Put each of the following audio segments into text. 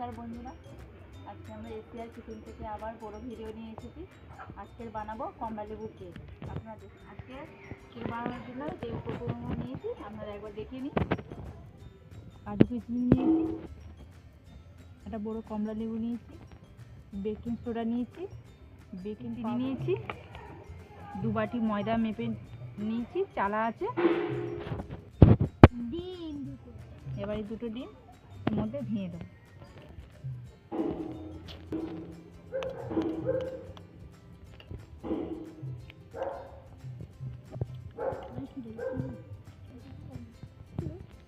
নমস্কার বন্ধুরা, আজকে আমরা এশিয়ার কিচেন থেকে আবার বড় ভিডিও নিয়ে এসেছি। আজকের বানাবো কমলা লেবুর কেক। আপনারা দেখুন, আজকে কেক বানানোর জন্য যে উপকরণ নিয়েছি আপনারা একবার দেখিয়ে নিন। কাজু কিশমিশ নিয়েছি, একটা বড় কমলা লেবু নিয়েছি, বেকিং সোডা নিয়েছি, বেকিং চিনি নিয়েছি, 2 বাটি ময়দা মেপে নিয়েছি, চালা আছে, ডিম দুটো। এবার এই দুটো ডিম এর মধ্যে ভেঙে দেবো।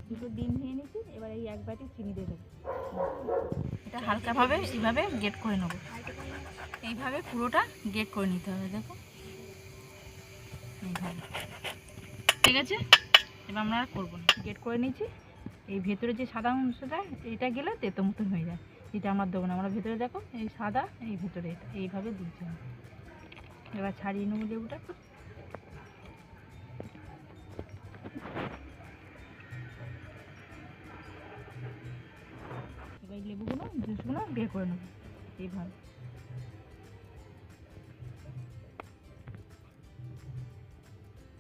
দুটো ডিম ভেঙে নিয়েছি, এবার এই 1 বাটি চিনি দিয়ে দেবো। এটা হালকাভাবে এইভাবে গেট করে নেবো। এইভাবে পুরোটা গেট করে নিতে হবে। দেখো এইভাবে, ঠিক আছে। এবার আমরা আর করবো না, গেট করে নিয়েছি। এই ভেতরে যে সাদা অংশটা, এটা গেলে তেতো মতন হয়ে যায়, এটা আমরা দেবো না। আমরা ভেতরে দেখো এই সাদা, এই ভেতরে এটা এইভাবে দিচ্ছি। এবার ছাড়িয়ে নেবো লেবুটা। এবার লেবুগুলো জুসগুলো বের করে নেবো এইভাবে।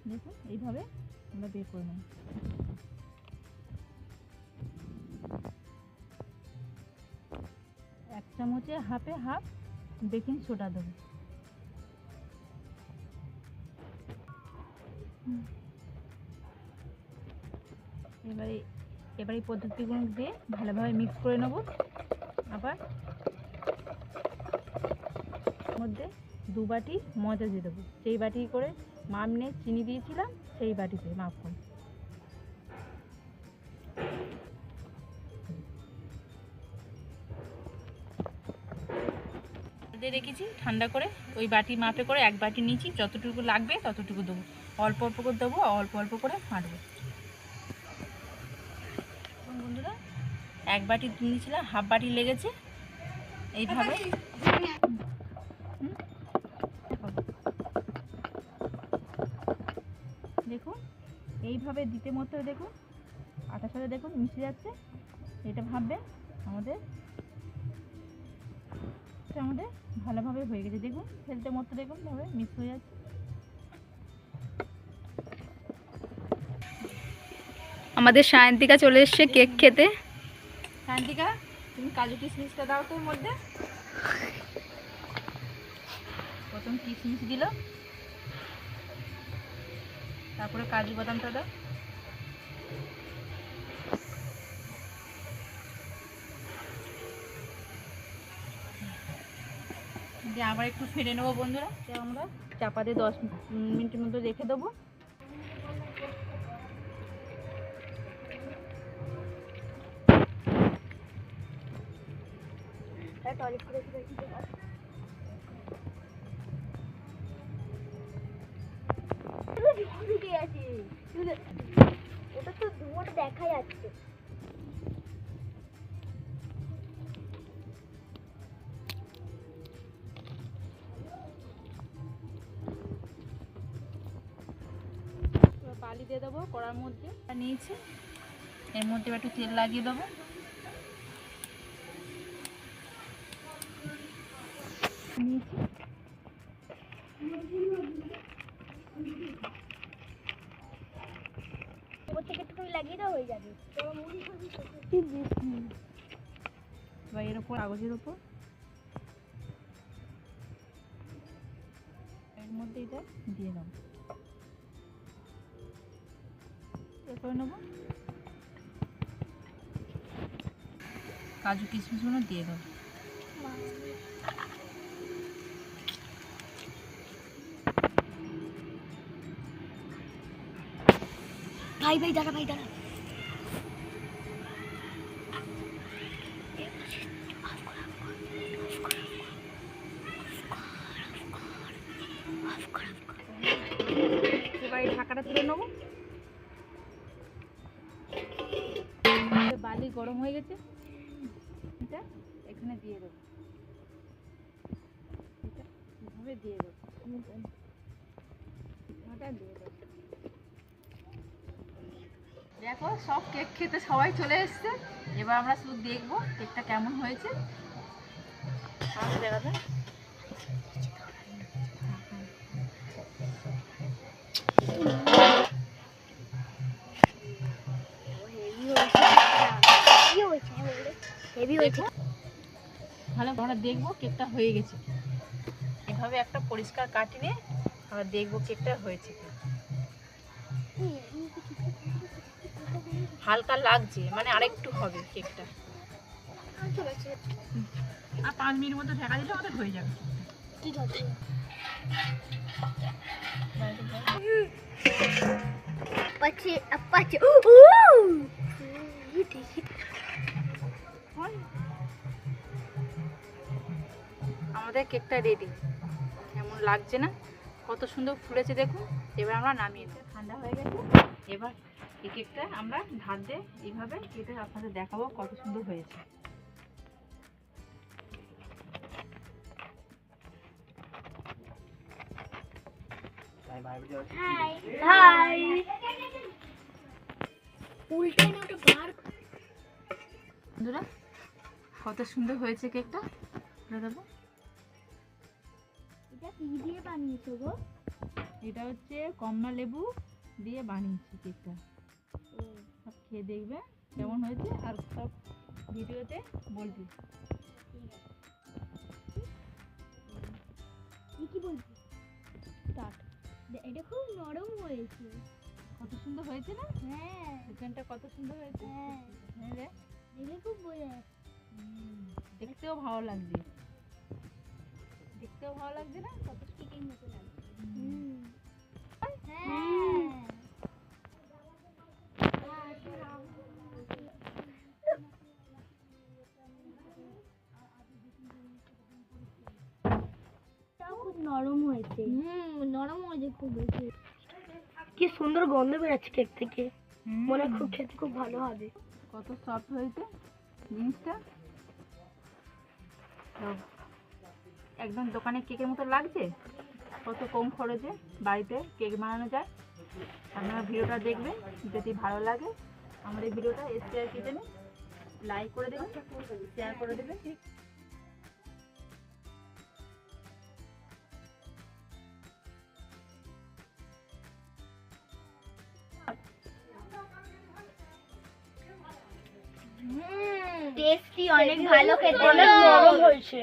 দেখো এইভাবে আমরা বের করে নেব। এক চামচে হাফে হাফ বেকিং সোডা দেবো। এবার এই পদ্ধতিগুলো দিয়ে ভালোভাবে মিক্স করে নেব। আবার মধ্যে 2 বাটি ময়দা দিয়ে দেবো। সেই বাটি করে মাপ নিয়ে চিনি দিয়েছিলাম, সেই বাটিতে মাপ করে রেখেছি ঠান্ডা করে। ওই বাটি মাপে করে 1 বাটি নিয়েছি, যতটুকু লাগবে ততটুকু দেবো। অল্প অল্প করে দেবো, অল্প অল্প করে ফাটবো। বন্ধুরা 1 বাটি নিয়েছিলাম, হাফ বাটি লেগেছে। এইভাবে দেখুন, এইভাবে দিতে মতো দেখুন আটার সাথে দেখুন মিশে যাচ্ছে। এটা ভাববে আমাদের ভালোভাবে হয়ে গেছে। দেখুন ফেলতে মতো দেখুন ভাবে মিক্স হয়ে যাচ্ছে। আমাদের সায়ন্তিকা চলে এসছে কেক খেতে। সায়ন্তিকা, তুমি কাজু কিশমিশটা দাও তো এর মধ্যে। প্রথম কিশমিশ দিল, তারপরে কাজু বাদামটা দাও। দিয়ে আবার একটু ফেলে নেবো বন্ধুরা। আমরা চাপা দিয়ে 10 মিনিটের মতো রেখে দেবো। ওটা তো ধোঁয়াটা দেখা যাচ্ছে। বালি দিয়ে দেবো কড়ার মধ্যে নিয়েছি, এর মধ্যে একটু তেল লাগিয়ে দেবো। নিয়েছি ওর থেকে একটু লাগিয়ে দাও, হয়ে যাবে। এবার এর উপর কাগজের উপর এর মধ্যে এটা দিয়ে দেবো। করে নেবো, কাজু কিশমিশগুলো দিয়ে দেবো। ভাই ভাই দাঁড়া, ভাই দাঁড়া। এবার এই ঢাকাটা তুলে নেবো। বালি গরম হয়ে গেছে, এটা এখানে দিয়ে দেবো। এটা এভাবে দিয়ে দেবো, দিয়ে দেবো। দেখো সব কেক খেতে সবাই চলে এসছে। এবার আমরা শুধু দেখবো কেকটা কেমন হয়েছে। দেখা যায় ভালো, আমরা দেখবো কেকটা হয়ে গেছে। এভাবে একটা পরিষ্কার কাটি নিয়ে আমরা দেখবো কেকটা হয়েছে কি। হালকা লাগছে, মানে আরেকটু হবে কেকটা। আর 5 মিনিট মতো ঢাকা দিলে আমাদের হয়ে যাবে। ঠিক আছে। আপাচে আপাচে আমাদের কেকটা রেডি। কেমন লাগছে না? কত সুন্দর ফুলেছে দেখুন। এবার আমরা নামিয়ে নেব। ঠান্ডা হয়ে গেছে। এবার এই কেকটা আমরা ধার দিয়ে এইভাবে কেটে আপনাদের দেখাবো কত সুন্দর হয়েছে। হাই হাই উল্টে না ওটা বার। বন্ধুরা কত সুন্দর হয়েছে কেকটা, দেখাবো। এটা কি দিয়ে বানিয়েছো গো? এটা হচ্ছে কমলা লেবু দিয়ে বানিয়েছি কেকটা। সব খেয়ে দেখবে কেমন হয়েছে, আর সব ভিডিওতে বলবি। কি বলবি? স্টার্ট। এটা খুব নরম হয়েছে। কত সুন্দর হয়েছে না? হ্যাঁ চিকেনটা কত সুন্দর হয়েছে। হ্যাঁ হ্যাঁ রে, দেখে খুব বোঝা যাচ্ছে। দেখতেও ভালো লাগছে। দেখতেও ভালো লাগছে না? কত চিকেন মতো লাগছে। হ্যাঁ। হ্যাঁ খুব নরম হয়েছে। নরম হয়েছে খুব বেশি। কি সুন্দর গন্ধ বেরোচ্ছে কেক থেকে। মনে হয় খুব খেতে খুব ভালো হবে। কত সফট হয়েছে জিনিসটা। তো একদম দোকানে কেকের মতো লাগছে। কত কম খরচে বাড়িতে কেক বানানো যায়। আপনারা ভিডিওটা দেখবেন, যদি ভালো লাগে আমাদের ভিডিওটা SKR কিচেনে লাইক করে দেবেন, শেয়ার করে দেবেন। টেস্টি অনেক ভালো খেতে। অনেক নরম হয়েছে।